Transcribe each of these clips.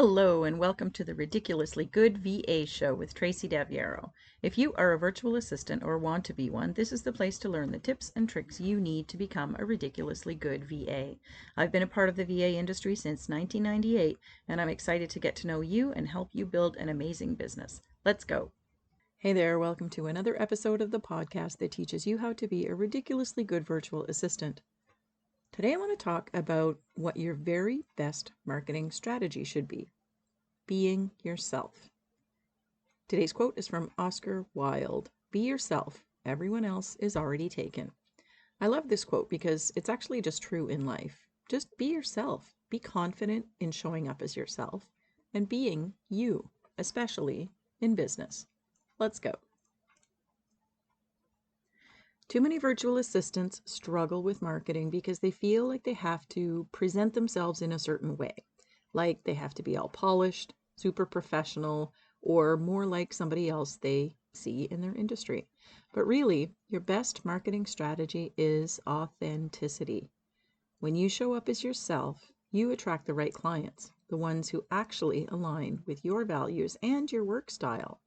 Hello and welcome to the Ridiculously Good VA Show with Tracy Daviero. If you are a virtual assistant or want to be one, this is the place to learn the tips and tricks you need to become a ridiculously good VA. I've been a part of the VA industry since 1998, and I'm excited to get to know you and help you build an amazing business. Let's go. Hey there, welcome to another episode of the podcast that teaches you how to be a ridiculously good virtual assistant. Today I want to talk about what your very best marketing strategy should be: being yourself. Today's quote is from Oscar Wilde. Be yourself. Everyone else is already taken. I love this quote because it's actually just true in life. Just be yourself. Be confident in showing up as yourself and being you, especially in business. Let's go. Too many virtual assistants struggle with marketing because they feel like they have to present themselves in a certain way. Like they have to be all polished, super professional, or more like somebody else they see in their industry. But really, your best marketing strategy is authenticity. When you show up as yourself, you attract the right clients, the ones who actually align with your values and your work style.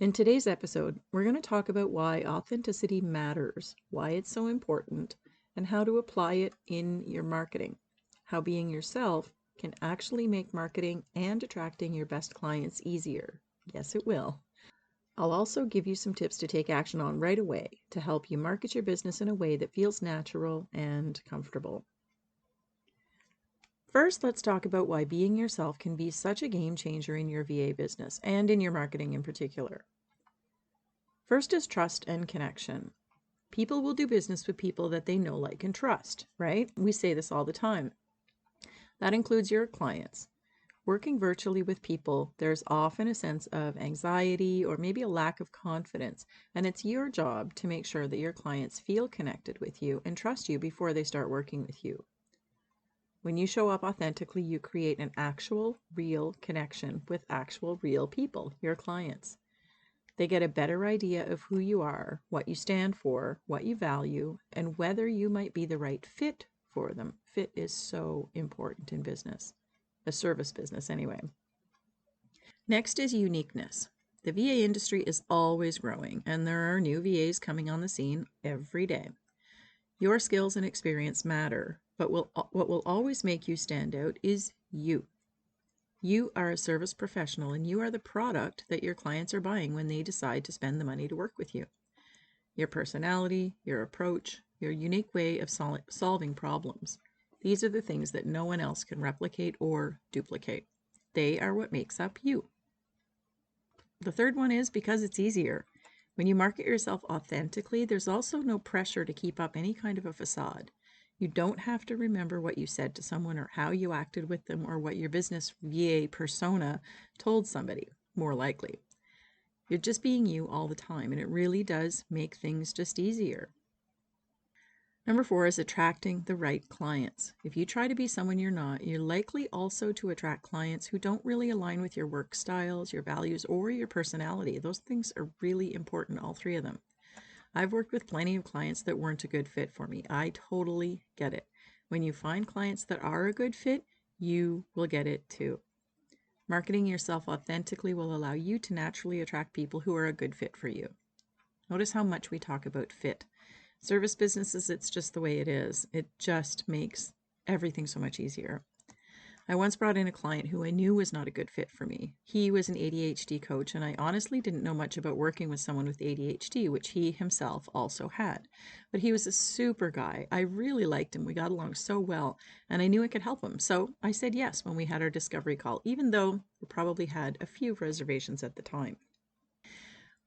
In today's episode, we're going to talk about why authenticity matters, why it's so important, and how to apply it in your marketing. How being yourself can actually make marketing and attracting your best clients easier. Yes, it will. I'll also give you some tips to take action on right away to help you market your business in a way that feels natural and comfortable. First, let's talk about why being yourself can be such a game changer in your VA business and in your marketing in particular. First is trust and connection. People will do business with people that they know, like, and trust, right? We say this all the time. That includes your clients. Working virtually with people, there's often a sense of anxiety or maybe a lack of confidence, and it's your job to make sure that your clients feel connected with you and trust you before they start working with you. When you show up authentically, you create an actual, real connection with actual, real people, your clients. They get a better idea of who you are, what you stand for, what you value, and whether you might be the right fit for them. Fit is so important in business, a service business anyway. Next is uniqueness. The VA industry is always growing, and there are new VAs coming on the scene every day. Your skills and experience matter, but what will always make you stand out is you. You are a service professional, and you are the product that your clients are buying when they decide to spend the money to work with you. Your personality, your approach, your unique way of solving problems. These are the things that no one else can replicate or duplicate. They are what makes up you. The third one is because it's easier. When you market yourself authentically, there's also no pressure to keep up any kind of a facade. You don't have to remember what you said to someone or how you acted with them or what your business VA persona told somebody, more likely. You're just being you all the time, and it really does make things just easier. Number 4 is attracting the right clients. If you try to be someone you're not, you're likely also to attract clients who don't really align with your work styles, your values, or your personality. Those things are really important, all three of them. I've worked with plenty of clients that weren't a good fit for me. I totally get it. When you find clients that are a good fit, you will get it too. Marketing yourself authentically will allow you to naturally attract people who are a good fit for you. Notice how much we talk about fit. Service businesses, it's just the way it is. It just makes everything so much easier. I once brought in a client who I knew was not a good fit for me. He was an ADHD coach, and I honestly didn't know much about working with someone with ADHD, which he himself also had. But he was a super guy. I really liked him. We got along so well, and I knew I could help him. So I said yes when we had our discovery call, even though we probably had a few reservations at the time.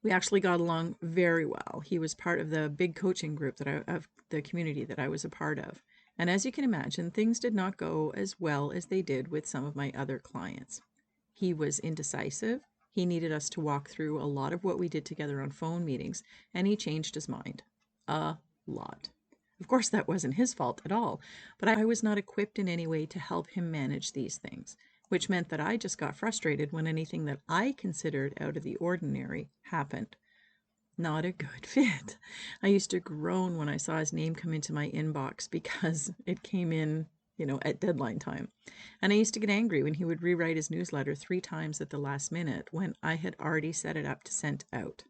We actually got along very well. He was part of the big coaching group of the community that I was a part of. And as you can imagine, things did not go as well as they did with some of my other clients. He was indecisive. He needed us to walk through a lot of what we did together on phone meetings, and he changed his mind a lot. Of course, that wasn't his fault at all, but I was not equipped in any way to help him manage these things, which meant that I just got frustrated when anything that I considered out of the ordinary happened. Not a good fit. I used to groan when I saw his name come into my inbox because it came in at deadline time. And I used to get angry when he would rewrite his newsletter 3 times at the last minute when I had already set it up to send out.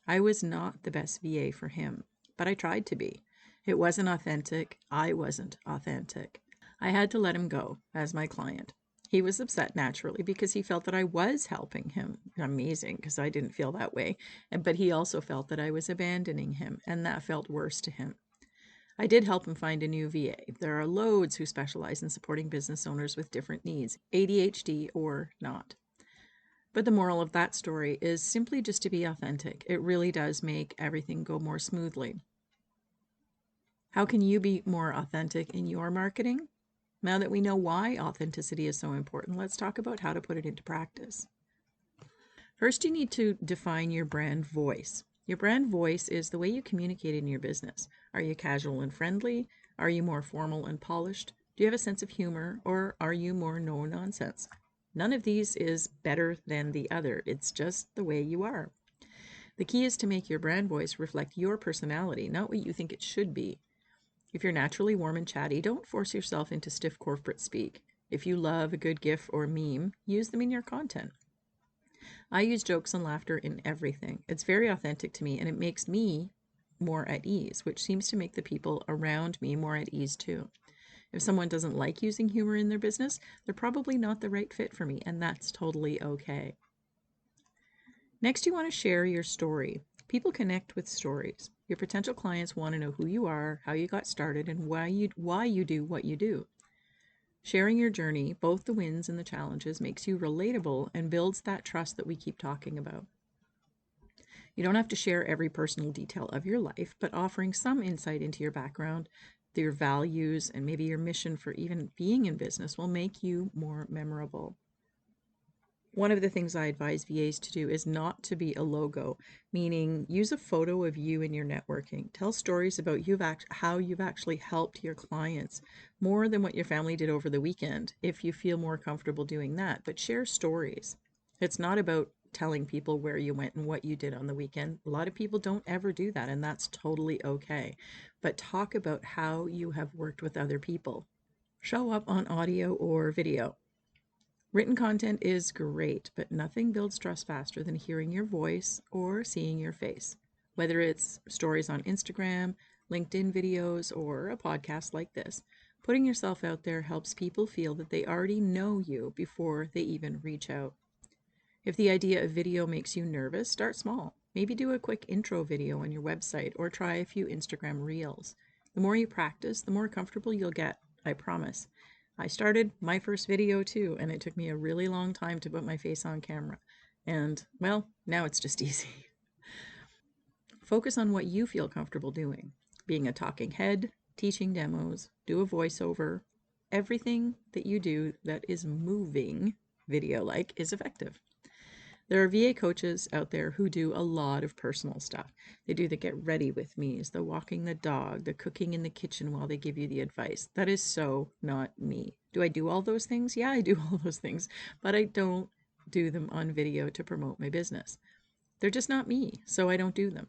I was not the best VA for him, but I tried to be. It wasn't authentic. I wasn't authentic. I had to let him go as my client. He was upset naturally because he felt that I was helping him. Amazing, because I didn't feel that way. But he also felt that I was abandoning him, and that felt worse to him. I did help him find a new VA. There are loads who specialize in supporting business owners with different needs, ADHD or not. But the moral of that story is simply just to be authentic. It really does make everything go more smoothly. How can you be more authentic in your marketing? Now that we know why authenticity is so important, let's talk about how to put it into practice. First, you need to define your brand voice. Your brand voice is the way you communicate in your business. Are you casual and friendly? Are you more formal and polished? Do you have a sense of humor, or are you more no nonsense? None of these is better than the other. It's just the way you are. The key is to make your brand voice reflect your personality, not what you think it should be. If you're naturally warm and chatty, don't force yourself into stiff corporate speak. If you love a good GIF or meme, use them in your content. I use jokes and laughter in everything. It's very authentic to me, and it makes me more at ease, which seems to make the people around me more at ease too. If someone doesn't like using humor in their business, they're probably not the right fit for me, and that's totally okay. Next, you want to share your story. People connect with stories. Your potential clients want to know who you are, how you got started, and why you do what you do. Sharing your journey, both the wins and the challenges, makes you relatable and builds that trust that we keep talking about. You don't have to share every personal detail of your life, but offering some insight into your background, your values, and maybe your mission for even being in business will make you more memorable. One of the things I advise VAs to do is not to be a logo, meaning use a photo of you in your networking. Tell stories about how you've actually helped your clients, more than what your family did over the weekend, if you feel more comfortable doing that. But share stories. It's not about telling people where you went and what you did on the weekend. A lot of people don't ever do that, and that's totally okay. But talk about how you have worked with other people. Show up on audio or video. Written content is great, but nothing builds trust faster than hearing your voice or seeing your face. Whether it's stories on Instagram, LinkedIn videos, or a podcast like this, putting yourself out there helps people feel that they already know you before they even reach out. If the idea of video makes you nervous, start small. Maybe do a quick intro video on your website or try a few Instagram reels. The more you practice, the more comfortable you'll get, I promise. I started my first video too, and it took me a really long time to put my face on camera. And, well, now it's just easy. Focus on what you feel comfortable doing. Being a talking head, teaching demos, do a voiceover. Everything that you do that is moving video-like is effective. There are VA coaches out there who do a lot of personal stuff. They do the get ready with me's, the walking the dog, the cooking in the kitchen while they give you the advice. That is so not me. Do I do all those things? Yeah, I do all those things, but I don't do them on video to promote my business. They're just not me, so I don't do them.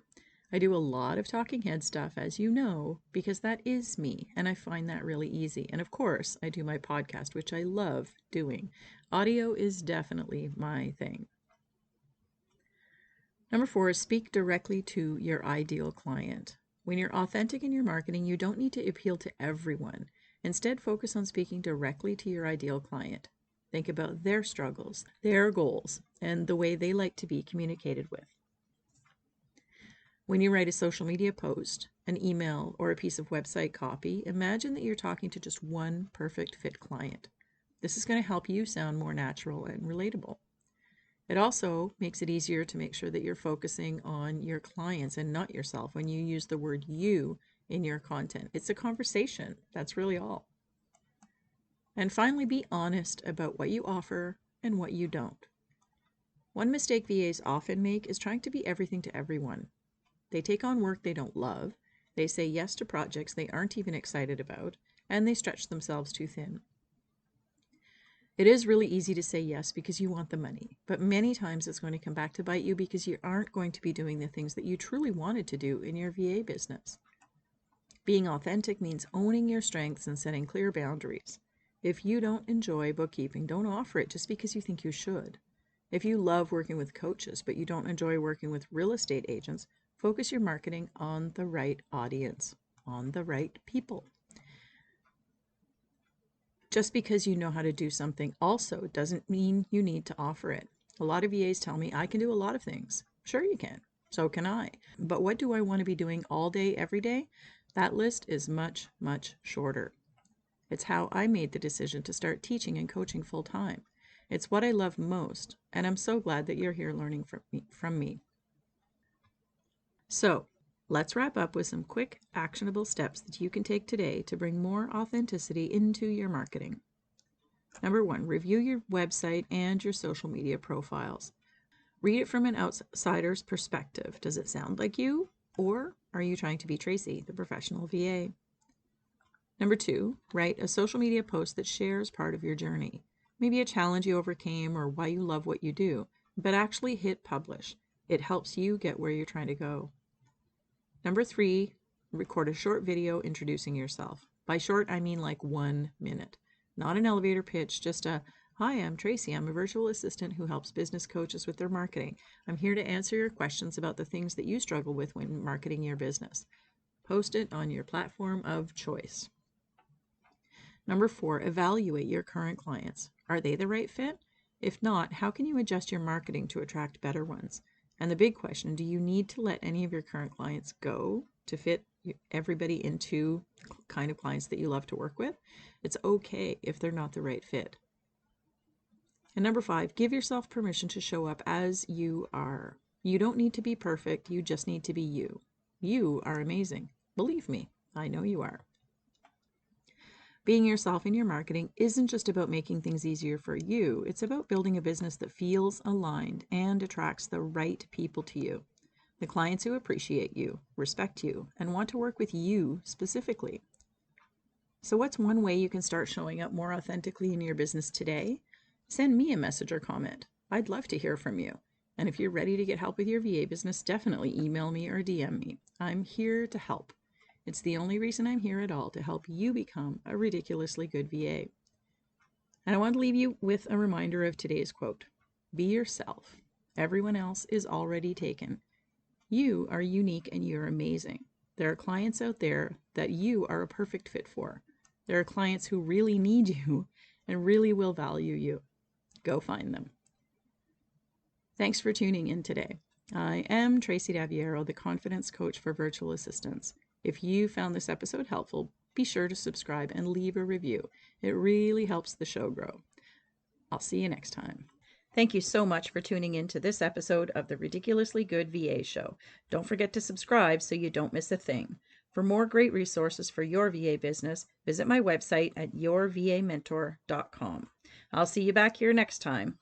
I do a lot of talking head stuff, as you know, because that is me, and I find that really easy. And of course, I do my podcast, which I love doing. Audio is definitely my thing. Number 4 is speak directly to your ideal client. When you're authentic in your marketing, you don't need to appeal to everyone. Instead, focus on speaking directly to your ideal client. Think about their struggles, their goals, and the way they like to be communicated with. When you write a social media post, an email, or a piece of website copy, imagine that you're talking to just one perfect fit client. This is going to help you sound more natural and relatable. It also makes it easier to make sure that you're focusing on your clients and not yourself when you use the word you in your content. It's a conversation. That's really all. And finally, be honest about what you offer and what you don't. One mistake VAs often make is trying to be everything to everyone. They take on work they don't love, they say yes to projects they aren't even excited about, and they stretch themselves too thin. It is really easy to say yes because you want the money, but many times it's going to come back to bite you because you aren't going to be doing the things that you truly wanted to do in your VA business. Being authentic means owning your strengths and setting clear boundaries. If you don't enjoy bookkeeping, don't offer it just because you think you should. If you love working with coaches, but you don't enjoy working with real estate agents, focus your marketing on the right audience, on the right people. Just because you know how to do something also doesn't mean you need to offer it. A lot of VAs tell me, I can do a lot of things. Sure you can. So can I. But what do I want to be doing all day, every day? That list is much, much shorter. It's how I made the decision to start teaching and coaching full time. It's what I love most, and I'm so glad that you're here learning from me. So, let's wrap up with some quick, actionable steps that you can take today to bring more authenticity into your marketing. Number 1, review your website and your social media profiles. Read it from an outsider's perspective. Does it sound like you? Or are you trying to be Tracy, the professional VA? Number 2, write a social media post that shares part of your journey. Maybe a challenge you overcame or why you love what you do, but actually hit publish. It helps you get where you're trying to go. Number 3, record a short video introducing yourself. By short, I mean like 1 minute. Not an elevator pitch, just a, hi, I'm Tracy. I'm a virtual assistant who helps business coaches with their marketing. I'm here to answer your questions about the things that you struggle with when marketing your business. Post it on your platform of choice. Number 4, evaluate your current clients. Are they the right fit? If not, how can you adjust your marketing to attract better ones? And the big question, do you need to let any of your current clients go to fit everybody into the kind of clients that you love to work with? It's okay if they're not the right fit. And number 5, give yourself permission to show up as you are. You don't need to be perfect. You just need to be you. You are amazing. Believe me, I know you are. Being yourself in your marketing isn't just about making things easier for you. It's about building a business that feels aligned and attracts the right people to you. The clients who appreciate you, respect you, and want to work with you specifically. So what's one way you can start showing up more authentically in your business today? Send me a message or comment. I'd love to hear from you. And if you're ready to get help with your VA business, definitely email me or DM me. I'm here to help. It's the only reason I'm here at all, to help you become a ridiculously good VA. And I want to leave you with a reminder of today's quote. Be yourself. Everyone else is already taken. You are unique and you're amazing. There are clients out there that you are a perfect fit for. There are clients who really need you and really will value you. Go find them. Thanks for tuning in today. I am Tracy Daviero, the Confidence Coach for Virtual Assistants. If you found this episode helpful, be sure to subscribe and leave a review. It really helps the show grow. I'll see you next time. Thank you so much for tuning in to this episode of the Ridiculously Good VA Show. Don't forget to subscribe so you don't miss a thing. For more great resources for your VA business, visit my website at yourvamentor.com. I'll see you back here next time.